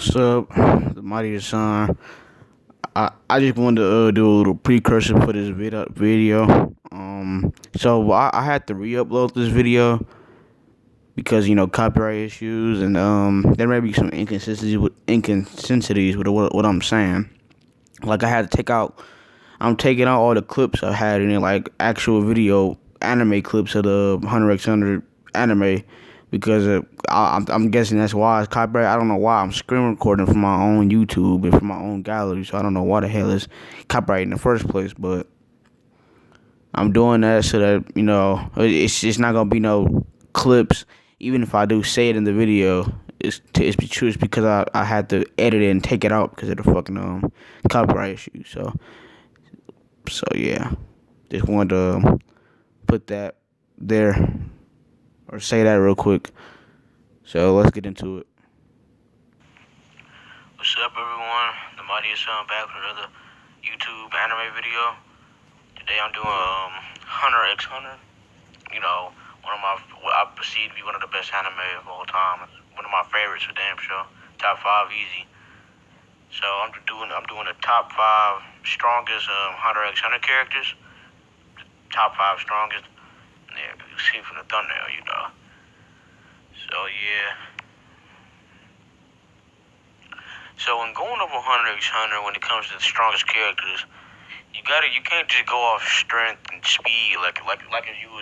What's up? The Mighty Son. I just wanted to do a little precursor for this video. So I had to re-upload this video because copyright issues and there may be some inconsistencies with what I'm saying. Like I had to take out. I'm taking out all the clips I had in it, like actual video anime clips of the HunterXHunter anime, because I'm guessing that's why it's copyright. I don't know why I'm screen recording from my own YouTube and from my own gallery, so I don't know why the hell it's copyright in the first place. But I'm doing that so that it's not gonna be no clips. Even if I do say it in the video, it's true. It's because I had to edit it and take it out because of the fucking copyright issue. So yeah, just wanted to put that there or say that real quick. So let's get into it. What's up, everyone? The Mightiest Son back with another YouTube anime video. Today I'm doing HunterXHunter. What I perceive to be one of the best anime of all time. One of my favorites for damn sure. Top 5 easy. So I'm doing the top 5 strongest HunterXHunter characters. The top 5 strongest. Yeah, you can see from the thumbnail, So yeah. So when going over HunterXHunter, when it comes to the strongest characters, you can't just go off strength and speed like if you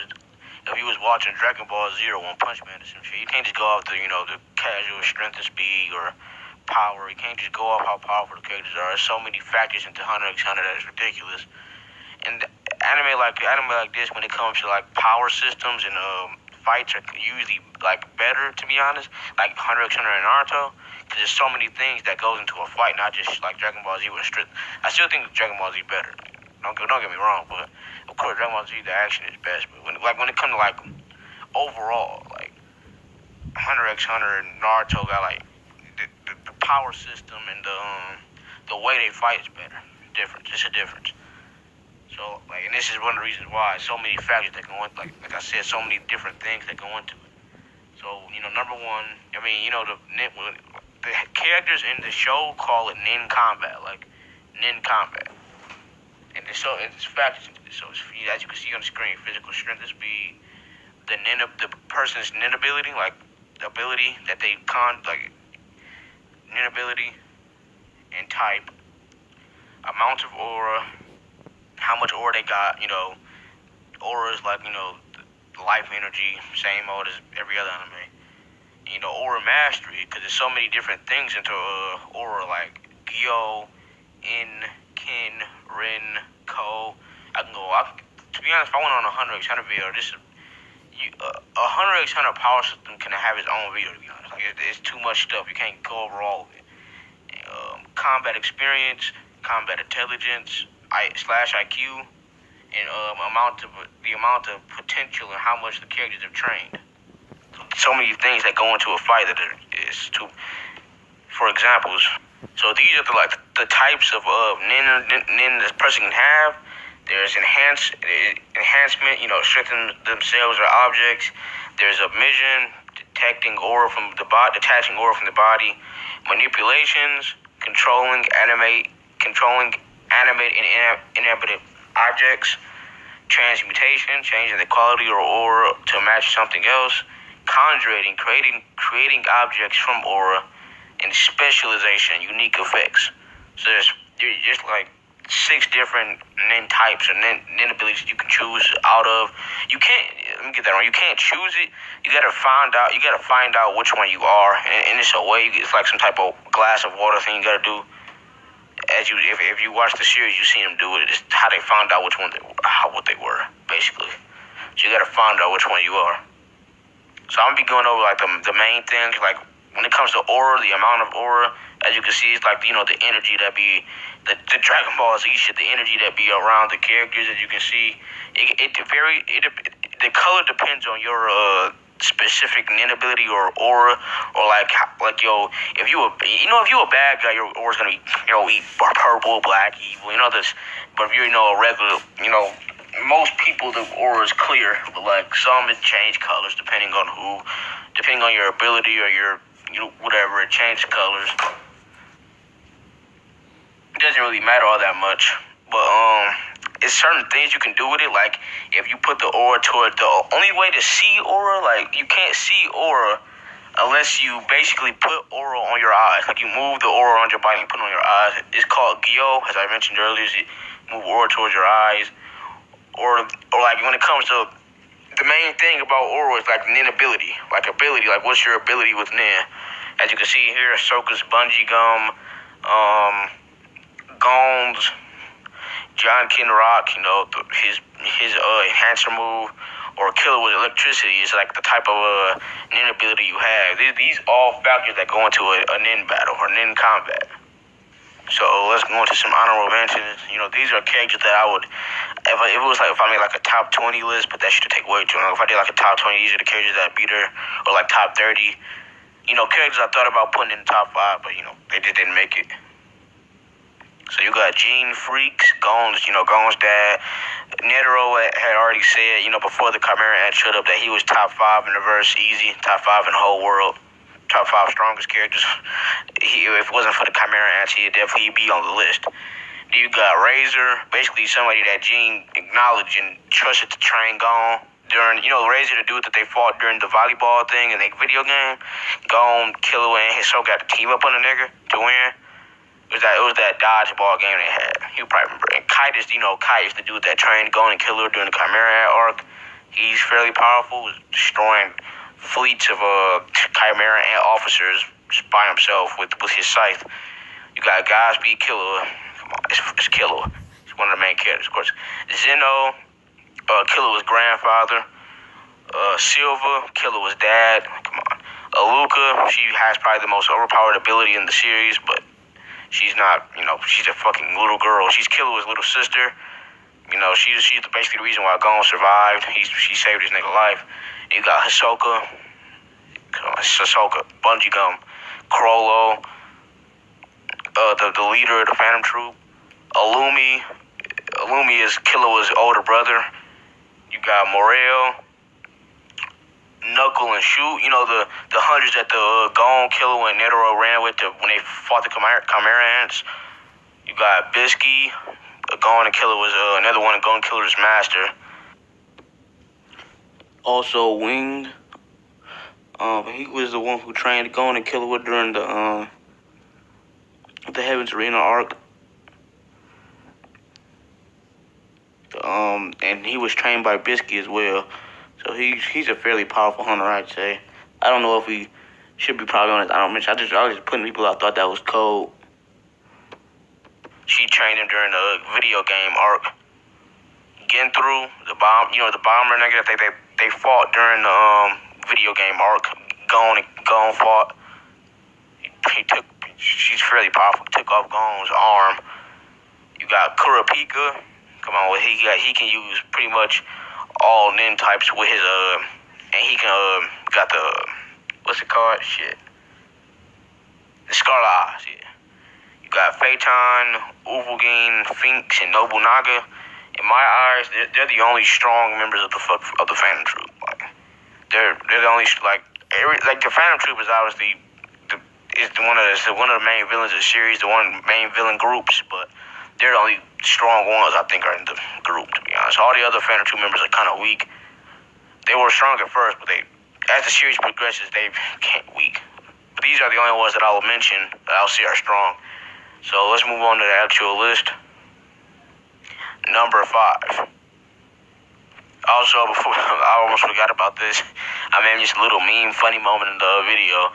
was watching Dragon Ball Z or One Punch Man or some shit. You can't just go off the the casual strength and speed or power. You can't just go off how powerful the characters are. There's so many factors into HunterXHunter that is ridiculous. And anime like this, when it comes to like power systems and fights, are usually like better, to be honest. Like HunterXHunter and Naruto, because there's so many things that goes into a fight, not just like Dragon Ball Z with strict. I still think Dragon Ball Z better. Don't get me wrong, but of course Dragon Ball Z, the action is best. But when it comes to like overall, like HunterXHunter and Naruto got like the power system and the way they fight is better. Difference. It's a difference. So and this is one of the reasons why so many factors that go into, like I said, so many different things that go into it. So number one, the characters in the show call it nin combat, like nin combat. And it's factors into this. So as you can see on the screen, physical strength and speed, the person's nin ability, like the ability that they nin ability and type, amount of aura, how much aura they got. Aura is like the life energy, same mode as every other anime. Aura mastery, because there's so many different things into aura, like Gyo, In, Kin, Rin, Ko. To be honest, if I went on a HunterXHunter video, a HunterXHunter power system can have its own video, to be honest. Like, it's too much stuff. You can't go over all of it. Combat experience, combat intelligence, /IQ, and the amount of potential and how much the characters have trained. So many things that go into a fight that is too. For examples, so these are the types of nin this person can have. There's enhancement, strengthen themselves or objects. There's omission, detecting aura from the body, detaching aura from the body. Manipulations, controlling animate and inanimate objects. Transmutation, changing the quality or aura to match something else. Conjuring, creating objects from aura. And specialization, unique effects. So there's just like 6 different nin types or nin abilities you can choose out of. You can't, let me get that wrong, you can't choose it. You gotta find out which one you are. And it's a way, it's like some type of glass of water thing you gotta do. If you watch the series, you see them do it. It's how they found out which one what they were, basically. So you gotta find out which one you are. So I'm gonna be going over like the main things, like when it comes to aura, the amount of aura, as you can see, it's like the energy that be the Dragon Ball Z shit, the energy that be around the characters. As you can see, the color depends on your specific nin ability or aura, or if you a bad guy, your aura's gonna be purple, black, evil, this. But if you're a regular, most people, the aura is clear, but like some it change colors depending on your ability or your whatever, it changes colors. it doesn't really matter all that much. But it's certain things you can do with it. Like if you put the aura toward the only way to see aura, like you can't see aura unless you basically put aura on your eyes. Like you move the aura on your body and put it on your eyes. It's called Gyo, as I mentioned earlier. You move aura towards your eyes, or like when it comes to the main thing about aura is like nin ability, like what's your ability with nin? As you can see here, Ahsoka's bungee gum, Gon's John Ken Rock, his enhancer move, or Killer with electricity is like the type of nin ability you have. These all factors that go into a nin battle or nin combat. So let's go into some honorable mentions. These are characters that I would, if I made like a top 20 list, but that should take way too long. If I did like a top 20, these are the characters that beat her, or like top 30. Characters I thought about putting in the top 5, but they just didn't make it. So you got Gene Freaks, Gon's dad. Netero had already said, before the Chimera Ant showed up, that he was top 5 in the verse, easy, top 5 in the whole world, top 5 strongest characters. If it wasn't for the Chimera Ants, he'd definitely be on the list. Then you got Razor, basically somebody that Gene acknowledged and trusted to train Gon during, Razor, the dude that they fought during the volleyball thing in the video game. Gon, Killer, and Hisoka got to team up on a nigga to win. It was that dodgeball game they had. You probably remember. And Kite is the dude that trained Gon and Killer during the Chimera arc. He's fairly powerful, destroying fleets of Chimera Ant officers by himself with his scythe. You got Godspeed Killer. Come on, it's Killer. He's one of the main characters, of course. Zeno, Killer was grandfather. Silva, Killer was dad. Come on. Aluka, she has probably the most overpowered ability in the series, but she's not, she's a fucking little girl. She's Killua's little sister. She's basically the reason why Gon survived. She saved his nigga life. You got Hisoka, Bungee Gum, Crollo, the leader of the Phantom Troop. Illumi is Killua's older brother. You got Morel, Knuckle, and Shoot. The hundreds that the Gon, Killua, and Netero ran with when they fought the Chimera Ants. You got Bisky. Gon and Killer was another one of Gon Killer's master. Also Winged. He was the one who trained Gon and Killer during the Heaven's Arena arc. And he was trained by Bisky as well. So he's a fairly powerful hunter, I'd say. I don't know if he should be probably on it. I was just putting people I thought that was cold. She trained him during the video game arc. Gentru, the bomber nigga that they fought during the video game arc. Gon fought. She's fairly powerful. Took off Gon's arm. You got Kurapika. Come on, he can use pretty much all nin types with his and he can got the what's it called? Shit. The Scarlet Eyes, yeah. You got Phaeton, Uvalgine, Finks, and Nobunaga. In my eyes, they're the only strong members of the Phantom Troop. Like they're the only the Phantom Troop is obviously one of the main villains of the series, the one main villain groups, but they're the only strong ones I think are in the group, to be honest. All the other Phantom Troop members are kind of weak. They were strong at first, but as the series progresses, they became weak. But these are the only ones that I will mention that I'll see are strong. So let's move on to the actual list. Number 5. Also, before I almost forgot about this, I made just a little meme, funny moment in the video.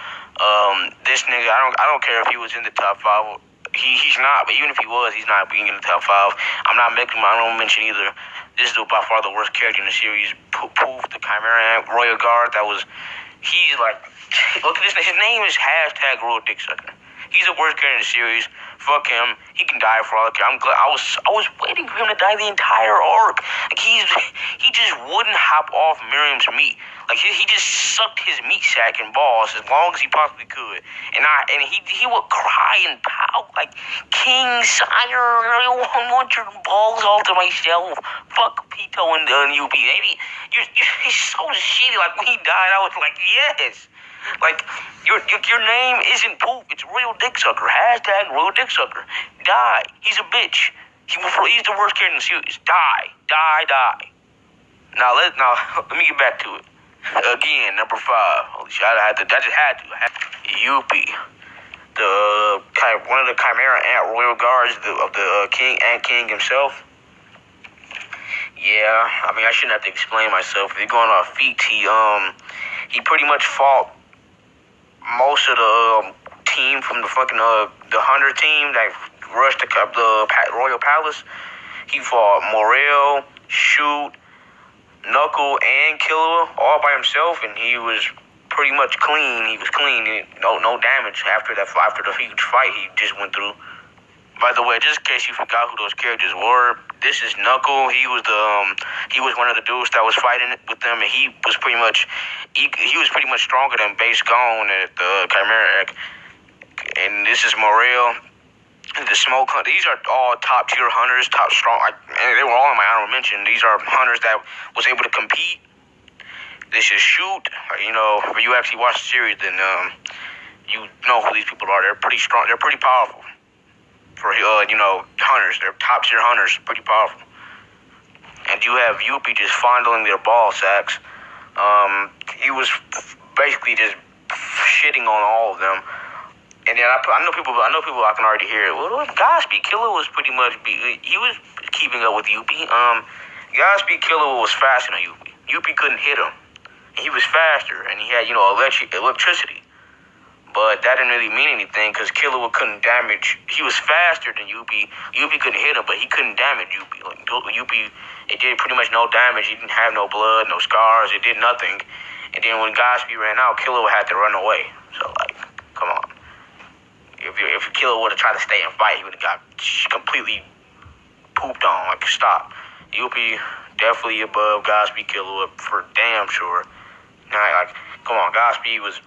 This nigga, I don't care if he was in the top 5. He's not, but even if he was, he's not being in the top 5. I don't mention either. This is by far the worst character in the series. Poof, the Chimera Royal Guard. He's like, look at this. His name is #Royal Dick Sucker. He's the worst character in the series. Fuck him. He can die for all I care. I'm glad. I was waiting for him to die the entire arc. Like he just wouldn't hop off Miriam's meat. Like he just sucked his meat sack and balls as long as he possibly could. And he would cry and pout like, King Sire, I don't want your balls all to myself. Fuck Pito and UP. Maybe you're so shitty. Like when he died, I was like, yes. Like, your name isn't poop. It's Royal Dick Sucker. Hashtag Royal Dick Sucker. Die. He's a bitch. He's the worst character in the series. Die. Die. Die. Now let me get back to it. Again, number 5. Holy shit, I just had to. Yuppie. One of the Chimera Ant Royal Guards of the Ant King himself. Yeah, I mean, I shouldn't have to explain myself. If you're going off feet, he pretty much fought most of the team from the fucking the Hunter team that rushed the Royal Palace. He fought Morel, Shoot, Knuckle, and Killer all by himself, and he was pretty much clean. He was clean. No damage after the huge fight he just went through. By the way, just in case you forgot who those characters were, this is Knuckle. He was one of the dudes that was fighting with them, and he was pretty much stronger than Base Gone at the Chimera Egg. And this is Morel. The Smoke Hunter. These are all top tier hunters, top strong. They were all in my honorable mention. These are hunters that was able to compete. This is Shoot. You know, if you actually watch the series, then you know who these people are. They're pretty strong. They're pretty powerful. For hunters, they're top tier hunters, pretty powerful. And you have Yuppie just fondling their ball sacks. He was basically just shitting on all of them. And then I know people I can already hear it. Well, Godspeed Killer was pretty much he was keeping up with Yuppie. Godspeed Killer was faster than Yuppie. Yuppie couldn't hit him. He was faster, and he had electricity. But that didn't really mean anything because Killer couldn't damage. He was faster than Yuppie. Yuppie couldn't hit him, but he couldn't damage Yuppie. Like Yuppie, it did pretty much no damage. He didn't have no blood, no scars. It did nothing. And then when Godspeed ran out, Killer had to run away. So come on. If Killer would have tried to stay and fight, he would have got completely pooped on. Stop. Yuppie definitely above Godspeed Killer for damn sure. Now, come on, Godspeed was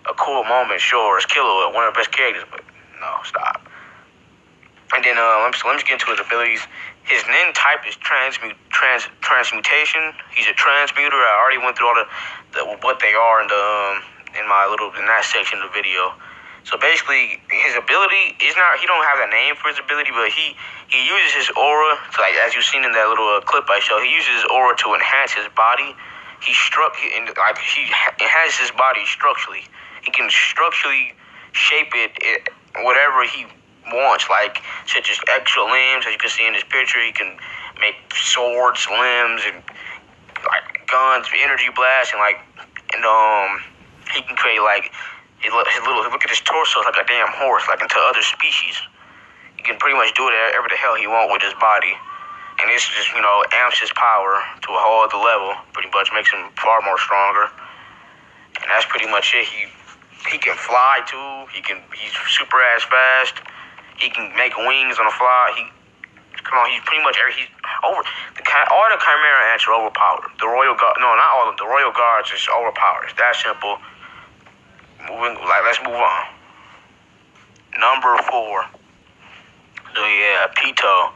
a cool moment, sure. It's Killer, one of the best characters, but no, stop. And then let me get into his abilities. His Nin type is transmutation. He's a transmuter. I already went through all what they are in that section of the video. So basically, his ability is not. He don't have a name for his ability, but he uses his aura to, as you've seen in that little clip I showed. He uses his aura to enhance his body. He enhances his body structurally. He can structurally shape it whatever he wants, such as extra limbs, as you can see in this picture. He can make swords, limbs, and guns, energy blasts, and he can create his little. Look at his torso, it's like a damn horse, into other species. He can pretty much do whatever the hell he wants with his body, and this just amps his power to a whole other level. Pretty much makes him far more stronger, and that's pretty much it. He can fly too. He's super ass fast. He can make wings on the fly. He's pretty much he's over. All the Chimera Ants are overpowered. The Royal Guard, no, not all of them. The Royal Guards is overpowered. It's that simple. Let's move on. Number 4. So yeah, Pito.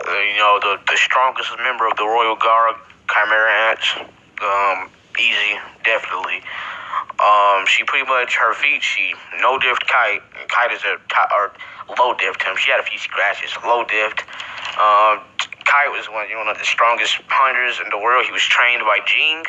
The strongest member of the Royal Guard, Chimera Ants. Easy, definitely. She pretty much, her feet, she no diffed Kite. Kite is low diffed him. She had a few scratches. Low diffed. Kite was one of the strongest hunters in the world. He was trained by Jing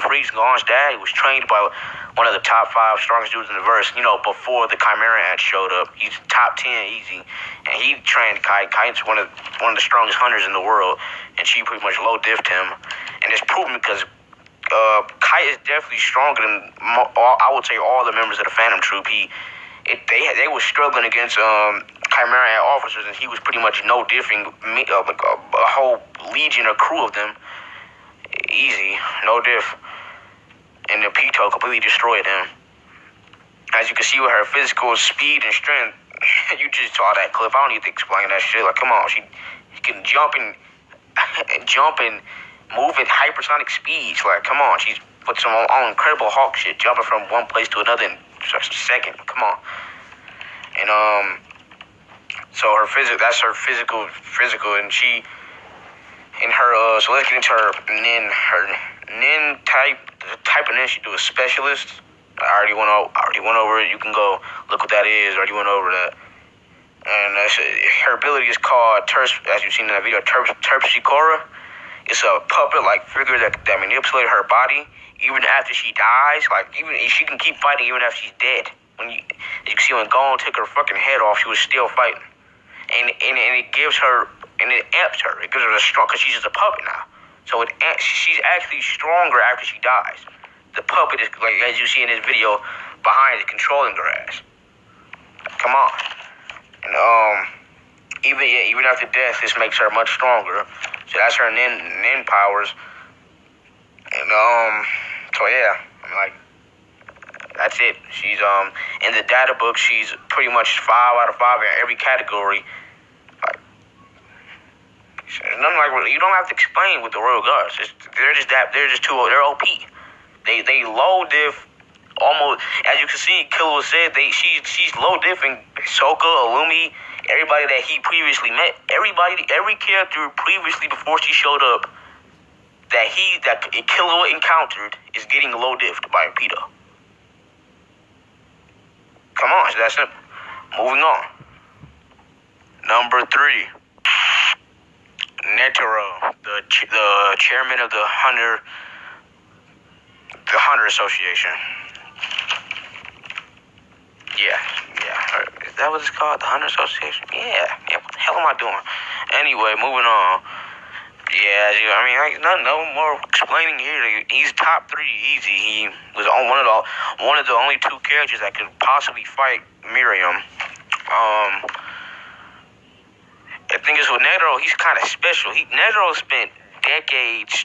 Freaks, Gon's dad. He was trained by one of the top 5 strongest dudes in the verse, before the Chimera Ants showed up. He's top 10 easy. And he trained Kite. Kite's one of the strongest hunters in the world. And she pretty much low diffed him. And it's proven because Kite is definitely stronger than I would say all the members of the Phantom Troop. They were struggling against Chimera Ant officers, and he was pretty much no differing a whole legion or crew of them. Easy, no diff. And the Pito completely destroyed him. As you can see with her physical speed and strength, you just saw that clip. I don't need to explain that shit. Come on, she can jump and move at hypersonic speeds. Come on, she's put some on incredible Hulk shit, jumping from one place to another in just a second. Come on. And so that's her physical, and she, in her, so let's get into her Nin type. The type of Nin she do is specialist. I already went over it. You can go look what that is. I already went over that. And her ability is called as you've seen in that video, Terpsichore. It's a puppet-like figure that manipulates her body even after she dies. Like even she can keep fighting even after she's dead. You can see when Gon took her fucking head off, she was still fighting. And it gives her, and it amps her. It gives her a strong, because she's just a puppet now. So she's actually stronger after she dies. The puppet is, like as you see in this video, behind it, controlling her ass. Come on. And even after death, this makes her much stronger. So that's her nin powers. And so yeah, I mean, like, that's it. She's in the data book. She's pretty much 5 out of 5 in every category. Like, nothing like, you don't have to explain with the Royal Guards. They're just too. They're OP. They low diff almost, as you can see. Killer said she's low diffing Sokka, Illumi, everybody that he previously met. Every character previously before she showed up that Killer encountered is getting low diffed by Pito. Come on, it's that simple. Moving on. Number 3. Netero, the chairman of the Hunter Association. Yeah. Is that what it's called? The Hunter Association? Yeah. What the hell am I doing? Anyway, moving on. Yeah, I mean, no more explaining here. He's top 3 easy. He was on one of the only 2 characters that could possibly fight Miriam. The thing is with Netero, he's kind of special. Netero spent decades,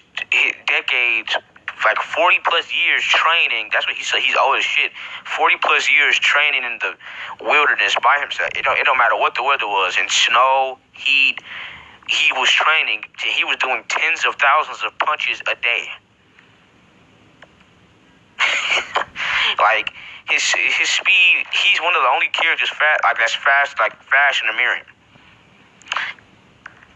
like 40 plus years training. That's what he said. He's old as shit. 40 plus years training in the wilderness by himself. It don't matter what the weather was, in snow, heat. He was training. He was doing tens of thousands of punches a day. Like his speed. He's one of the only characters that's faster than Miriam.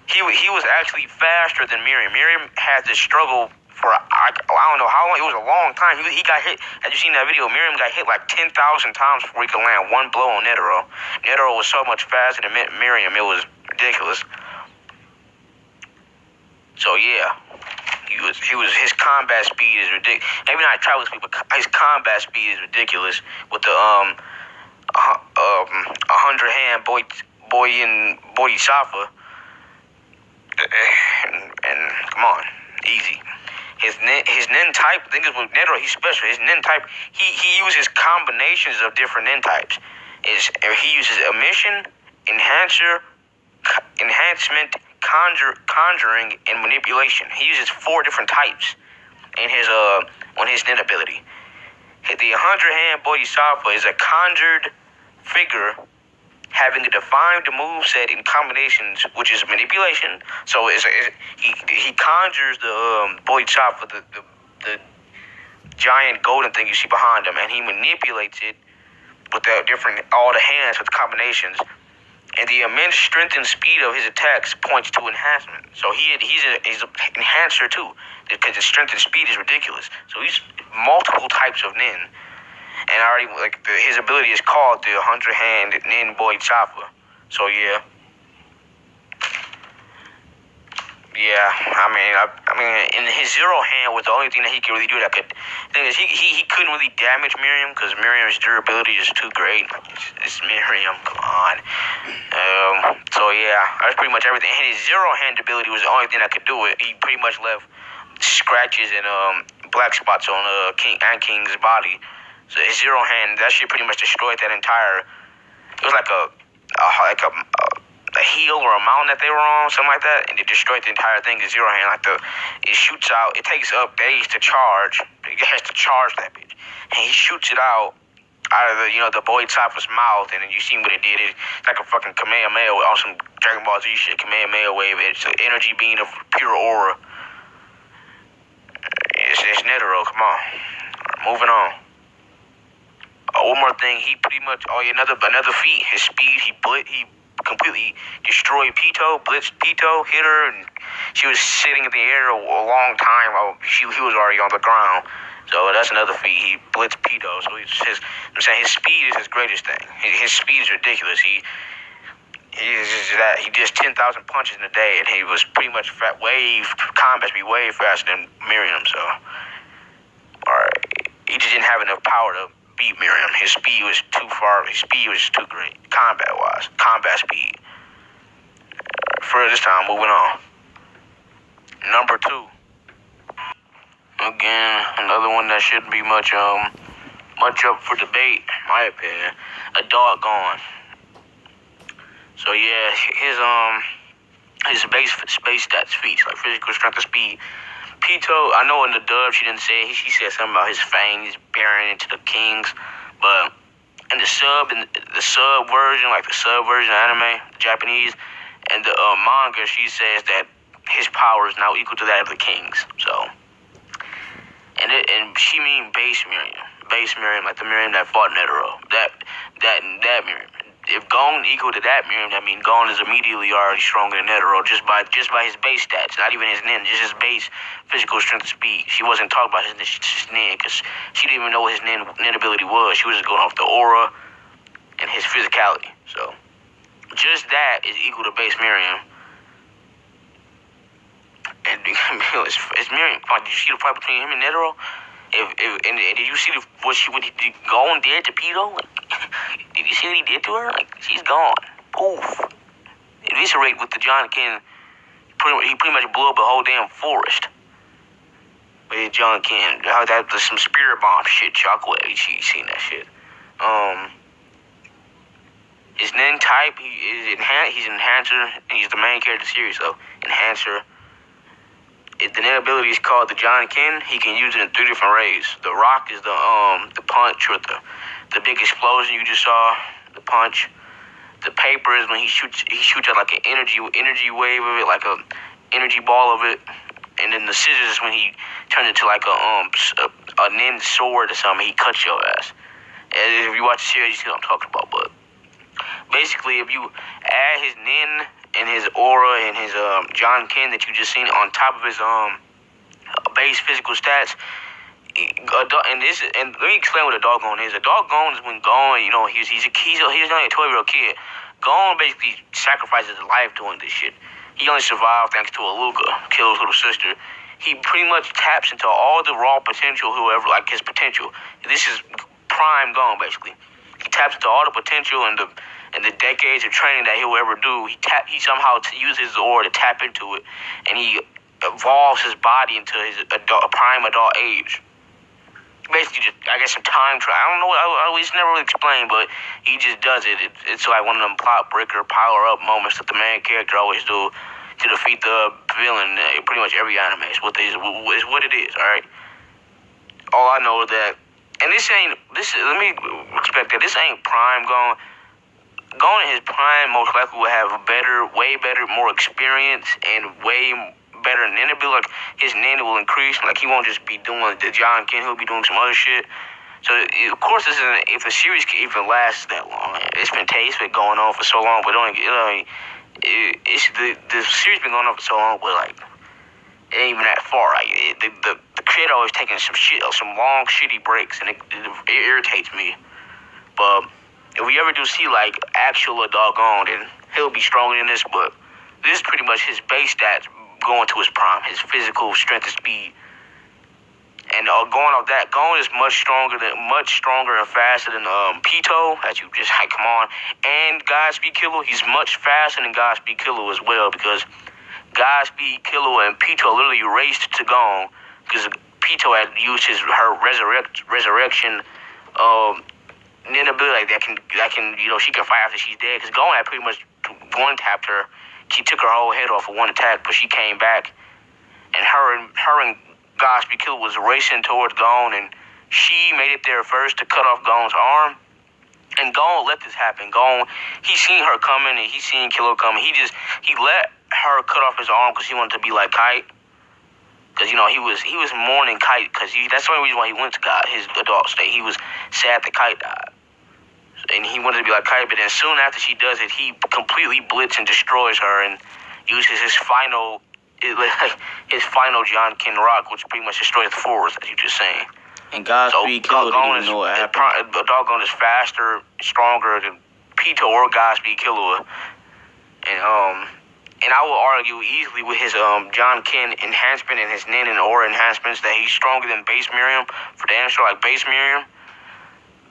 He was actually faster than Miriam. Miriam had to struggle for I don't know how long. It was a long time. He got hit. As you seen in that video, Miriam got hit like 10,000 times before he could land one blow on Netero. Netero was so much faster than Miriam. It was ridiculous. So yeah, his combat speed is ridiculous. Maybe not travel speed, but his combat speed is ridiculous. With the 100-hand Bodhisattva, and come on, easy. His nin type, the thing is with Netero, he's special. His nin type, he uses combinations of different nin types. He uses emission, enhancement, conjuring, and manipulation. He uses 4 different types in his nin ability. The 100-hand Bodhisattva is a conjured figure having a defined moveset in combinations, which is manipulation. So he conjures the Bodhisattva, the giant golden thing you see behind him, and he manipulates it with all the hands with combinations. And the immense strength and speed of his attacks points to enhancement. So he's an enhancer too, because his strength and speed is ridiculous. So he's multiple types of nin. And his ability is called the 100-hand nin Bodhisattva. So yeah. Yeah, I mean, in his zero hand was the only thing that he could really do that could. Thing is, he couldn't really damage Miriam because Miriam's durability is too great. It's Miriam, come on. So yeah, that's pretty much everything. And his zero hand ability was the only thing that could do it. He pretty much left scratches and black spots on King's body. So his zero hand, that shit pretty much destroyed that entire. It was like a hill or a mountain that they were on, something like that, and it destroyed the entire thing. The zero hand, it shoots out. It takes up days to charge. It has to charge that bitch, and he shoots it out of the Bodhisattva's mouth, and then you see what it did. It's like a fucking Kamehameha on some Dragon Ball Z shit. Kamehameha wave. It's an energy beam of pure aura. It's Netero. Come on, moving on. One more thing. He pretty much. Another feat. His speed. He completely destroyed Pito, blitzed Pito, hit her, and she was sitting in the air a long time. He was already on the ground. So that's another feat. He blitz Pito. So I'm saying his speed is his greatest thing. His speed is ridiculous. He just 10,000 punches in a day, and he was pretty much combat speed way faster than Miriam. So, he just didn't have enough power to beat Miriam. His speed was too far. His speed was too great, combat speed. For this time, moving on. Number 2. Again, another one that shouldn't be much up for debate, in my opinion. A doggone. So yeah, his base stats feats like physical strength and speed. Pito, I know in the dub she didn't say it. She said something about his fangs bearing into the kings, but in the sub version of anime, the Japanese, and the manga, she says that his power is now equal to that of the kings. So, and she mean base Miriam, like the Miriam that fought Netero. That Miriam. If Gon equal to that Miriam, that means Gon is immediately already stronger than Netero just by his base stats, not even his nin, just his base physical strength and speed. She wasn't talking about his nin because she didn't even know what his nin ability was. She was just going off the aura and his physicality. So just that is equal to base Miriam. And it's Miriam. Did you see the fight between him and Netero? And did you see what Gon did to Pito? Like, did you see what he did to her? Like, she's gone. Poof. Eviscerate with the John Ken. He pretty much blew up a whole damn forest with John Ken. That was some spirit bomb shit. Shockwave. She's seen that shit. His nin type, he's Enhancer, and he's the main character of the series. So Enhancer. If the nin ability is called the John Ken, he can use it in 3 different ways. The rock is the punch, or the big explosion you just saw, the punch. The paper is when he shoots out like an energy wave of it, like a energy ball of it. And then the scissors is when he turns into like a nin sword or something. He cuts your ass. And if you watch the series, you see what I'm talking about. But basically, if you add his nin and his aura and his John Ken that you just seen on top of his base physical stats, and let me explain what a doggone is. A doggone is when Gon, he's only a 12-year-old kid. Gon basically sacrifices his life doing this shit. He only survived thanks to Aluka, kill his little sister. He pretty much taps into all the raw potential, his potential. This is prime Gon, basically. He taps into all the potential and the decades of training that he'll ever do. He somehow uses his aura to tap into it, and he evolves his body into his prime adult age. Basically, just I guess some time trial. I don't know. It's never really explained, but he just does it. It's like one of them plot breaker power up moments that the main character always do to defeat the villain. Pretty much every anime is what it is. All right. All I know is that, and let me expect that this ain't prime Gon. Gon in his prime most likely will have way better, more experience and way better nin ability. Like his nin will increase. Like he won't just be doing the John Ken. He'll be doing some other shit. So of course this isn't. If the series can even last that long, it's been going on for so long. But the series been going on for so long, but like it ain't even that far. Like the creator always taking some long shitty breaks, and it irritates me. But if we ever do see like actual doggone, then he'll be stronger than this. But this is pretty much his base stats going to his prime, his physical strength and speed. And going off that, Gon is much stronger and faster than Pito, as you just come on. And Godspeed Killer, he's much faster than Godspeed Killer as well, because Godspeed Killer and Pito literally raced to Gon because Pito had used her resurrection nin ability that can she can fight after she's dead. Because Gon had pretty much one tapped her. She took her whole head off with one attack, but she came back, and her and Godspeed Killer was racing towards Gon, and she made it there first to cut off Gon's arm. And Gon let this happen. Gon, he seen her coming, and he seen Killer coming. He let her cut off his arm because he wanted to be like Kite. Because he was mourning Kite, because that's the only reason why he went to his adult state. He was sad that Kite died. And he wanted to be like Kite, but then soon after she does it, he completely blitz and destroys her and uses his final John Ken rock, which pretty much destroys the forest, as you just saying. And Godspeed Killer didn't even know what happened. Doggone is faster, stronger than Pito or Godspeed Killer. And I will argue easily with his John Ken enhancement and his Nin and Aura enhancements that he's stronger than Base Miriam for damn sure. Like Base Miriam,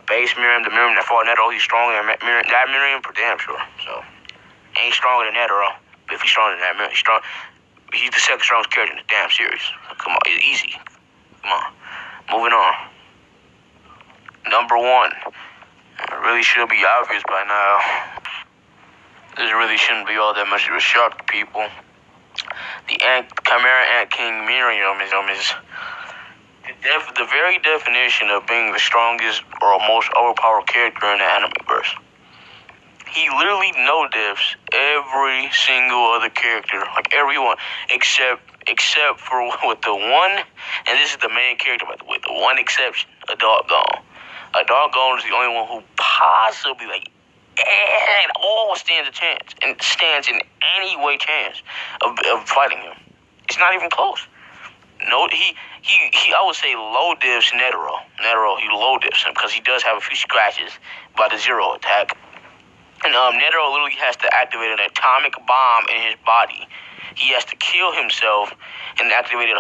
the Miriam that fought Netero, he's stronger than that Miriam for damn sure. So ain't stronger than Netero, but if he's stronger than that Miriam, he's the second strongest character in the damn series. Come on, it's easy. Come on, moving on. Number 1, it really should be obvious by now. This really shouldn't be all that much of a shock to people. The Chimera Ant King Miriam is the very definition of being the strongest or most overpowered character in the animeverse. He literally no-diffs every single other character, like everyone, except for with the one, and this is the main character by the way, the one exception, a Doggone. A Doggone is the only one who possibly and all stands in any way chance of fighting him. It's not even close. No, he I would say low diffs Netero. He low diffs him because he does have a few scratches by the zero attack. And Netero literally has to activate an atomic bomb in his body. He has to kill himself and activate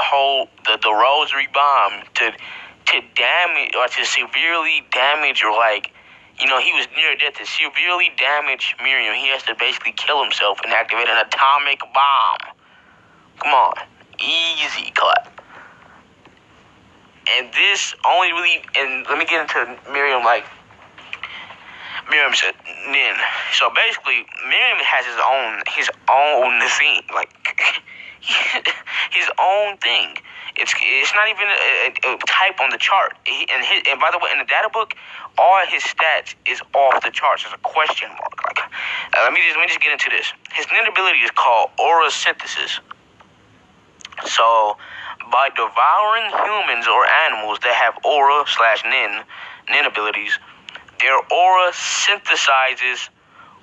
the rosary bomb to damage or to severely damage or he was near death to severely damage Miriam. He has to basically kill himself and activate an atomic bomb. Come on. Easy clap. And this only really, and let me get into Miriam's Nin. So basically, Miriam has his own thing, his own thing. It's not even a type on the chart. And by the way, in the data book, all his stats is off the charts. There's a question mark. Let me just get into this. His Nin ability is called Aura Synthesis. So, by devouring humans or animals that have Aura/Nin abilities, their aura synthesizes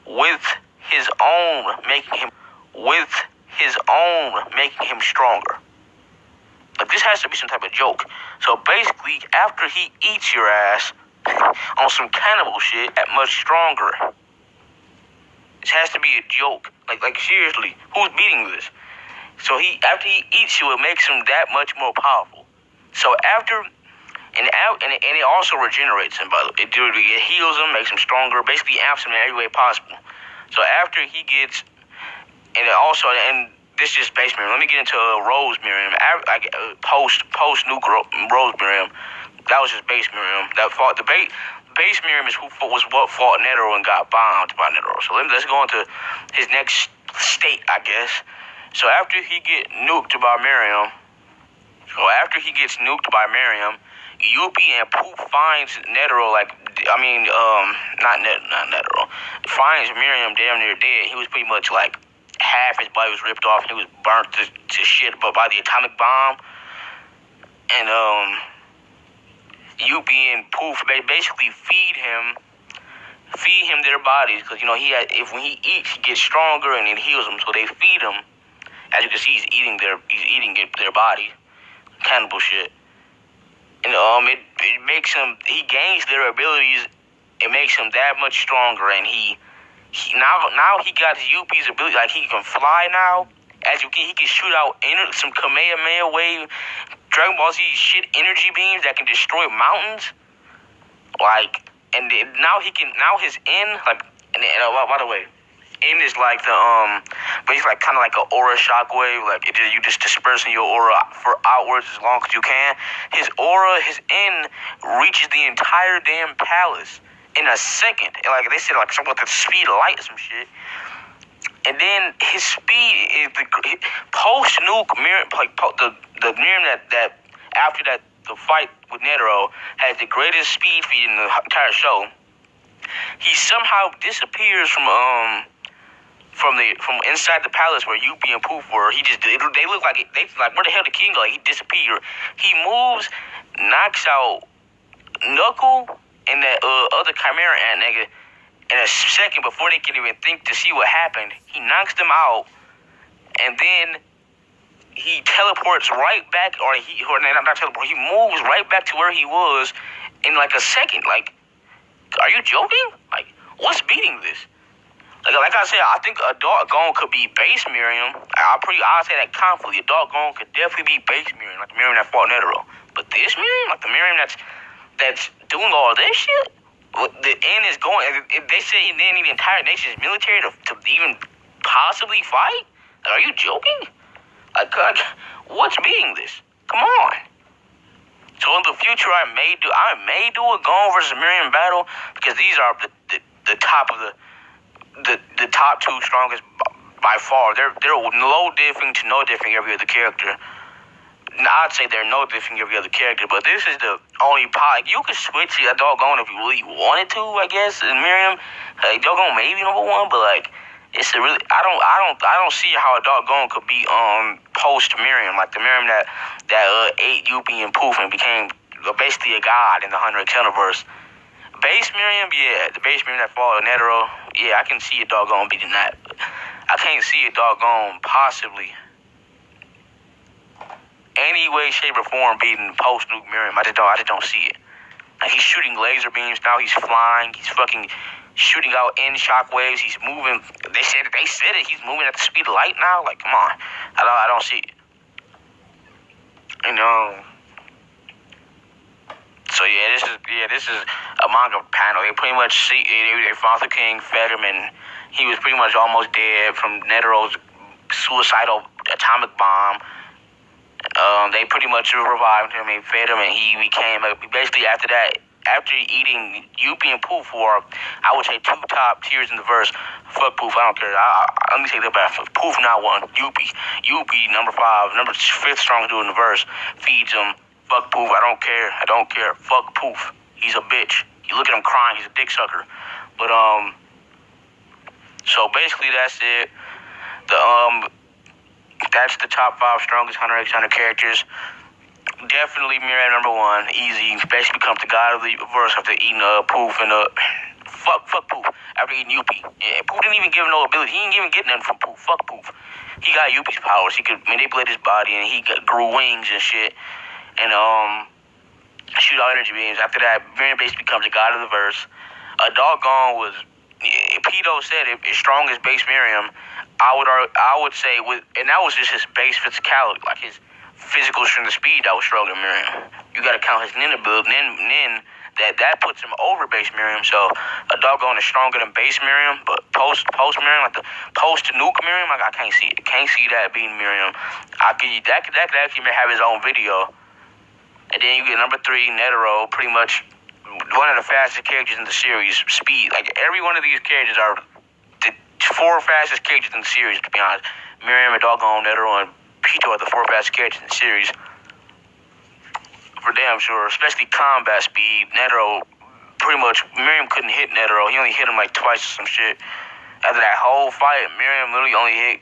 with his own, making him stronger. This has to be some type of joke. So basically, after he eats your ass on some cannibal shit, that much stronger. This has to be a joke. Like seriously, who's beating this? So after he eats you, it makes him that much more powerful. So and it also regenerates him. By the way, it heals him, makes him stronger, basically amps him in every way possible. So after he gets, and this is Base Miriam. Let me get into Rose Miriam. Post Nuke Rose Miriam. That was just Base Miriam. The Base Miriam is what fought Netero and got bombed by Netero. So let's go into his next state, I guess. So after he gets nuked by Miriam, Yuppie and Poop finds Netero not Netero. Finds Miriam damn near dead. He was pretty much half his body was ripped off. He was burnt to shit by the atomic bomb. And Yuppie and Poof basically feed him their bodies because when he eats he gets stronger and it heals him. So they feed him. As you can see, he's eating their body, cannibal shit. And it makes him. He gains their abilities. It makes him that much stronger, and now he got Yuppie's ability. He can fly now. As you can, he can shoot out some Kamehameha wave, Dragon Ball Z shit energy beams that can destroy mountains. Now his by the way, N is basically kind of like an aura shockwave. You just dispersing your aura for outwards as long as you can. His N reaches the entire damn palace in a second. They said, something like the speed of light or some shit. And then his speed is the post nuke Miriam, the Miriam that after the fight with Netero has the greatest speed feat in the entire show. He somehow disappears from inside the palace where Yuppie and Poof were. They look like where the hell the king go? He disappeared. He moves, knocks out Knuckle and that other Chimera Ant nigga in a second before they can even think to see what happened. He knocks them out, and then he teleports right back, or not teleport. He moves right back to where he was in like a second. Like, are you joking? Like, what's beating this? Like I said, I think a doggone could be base Miriam. I'll say that confidently. A doggone could definitely be base Miriam, like the Miriam that fought Netero. But this Miriam, like the Miriam that's doing all this shit, the end is going. They say they need the entire nation's military to even possibly fight. Like, are you joking? Like, what's beating this? Come on. So in the future, I may do a Gon versus Miriam battle, because these are the top of the top two strongest by far. They're low diffing to no diffing every other character. I'd say they're no diffing every other character, but this is the only you could switch a doggone if you really wanted to, I guess. And Miriam, doggone maybe number one, but like it's a really I don't see how a doggone could be post Miriam, like the Miriam that ate Yuppie and Poof and became basically a god in the HunterXHunterverse. Base Miriam, yeah, the base Miriam that followed Netero, yeah, I can see a doggone beating that. But I can't see a doggone possibly any way, shape, or form beating post Nuke Miriam. I just don't see it. Like, he's shooting laser beams now. He's flying. He's fucking shooting out end shockwaves. He's moving. They said it. He's moving at the speed of light now. Like, come on. I don't see it. You know. So this is a manga panel. They pretty much they found the king, fed him, and he was pretty much almost dead from Netero's suicidal atomic bomb. They pretty much revived him and fed him, and he became basically after eating Yuppie and Poof for, I would say, 2 top tiers in the verse. Fuck Poof, I don't care. Let me take that back. Poof not one. Yuppie number 5, number 5th strongest dude in the verse. Feeds him. Fuck Poof, I don't care. Fuck Poof. He's a bitch. You look at him crying, he's a dick sucker. But so basically that's it. That's the top 5 strongest HunterXHunter characters. Definitely Miriam number 1, easy. Basically becomes the god of the verse after eating Poof and fuck Poof after eating Yuppie. Yeah, Poof didn't even give him no ability. He didn't even get nothing from Poof. Fuck Poof. He got Yuppie's powers. He could manipulate his body, and he grew wings and shit. And shoot out energy beams. After that, Miriam basically becomes the god of the verse. A doggone was Pito said it, as strong as base Miriam. I would say and that was just his base physicality, like his physical strength and speed that was stronger than Miriam. You got to count his ninja build, nin that puts him over base Miriam. So a doggone is stronger than base Miriam, but post Miriam, like the post nuke Miriam, like I can't see it. Can't see that being Miriam. That could actually have his own video. And then you get number 3, Netero, pretty much one of the fastest characters in the series. Speed, like every one of these characters are the 4 fastest characters in the series, to be honest. Miriam, and doggone Netero, and Pito are the 4 fastest characters in the series. For damn sure, especially combat speed. Netero, pretty much, Miriam couldn't hit Netero. He only hit him like twice or some shit. After that whole fight, Miriam literally only hit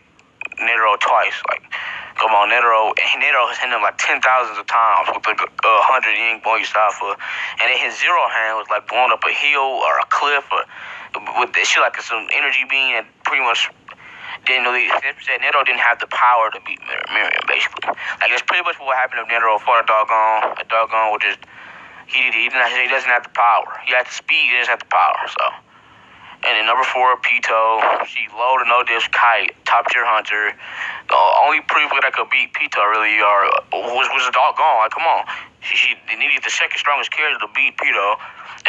Netero twice. Like, come on, Netero has hit him like 10,000s of times with like 100 Ying Boy Yusafa. And then his zero hand was like blowing up a hill or a cliff or with this shit like some energy being, and pretty much didn't really said Netero didn't have the power to beat Miriam, basically. Like, that's pretty much what happened if Netero fought a doggone. A doggone would just he doesn't have the power. He has the speed, he doesn't have the power. So, and then number 4, Pito. She low to no diff kite, top tier hunter. The only people that could beat Pito really was a doggone. Like, come on, she needed the second strongest character to beat Pito.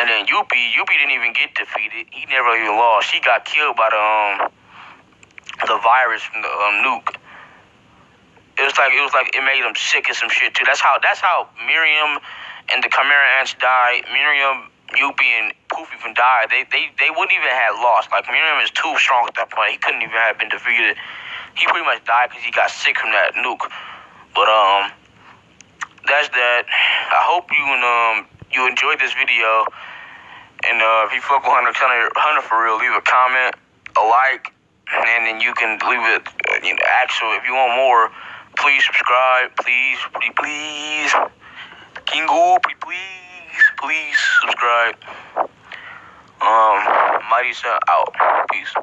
And then Yuppie didn't even get defeated. He never even lost. She got killed by the virus from the nuke. It was like it made him sick and some shit too. That's how Miriam and the Chimera Ants died. Miriam, Yuppie, and Poof even died. They wouldn't even have lost. Like, Miriam is too strong at that point. He couldn't even have been defeated. He pretty much died because he got sick from that nuke. But that's that. I hope you enjoyed this video. And if you fuck with Hunter for real, leave a comment, a like, and then you can leave it. Actually, if you want more, please subscribe. Please. Kingo, please subscribe. Mighty Sun out. Peace.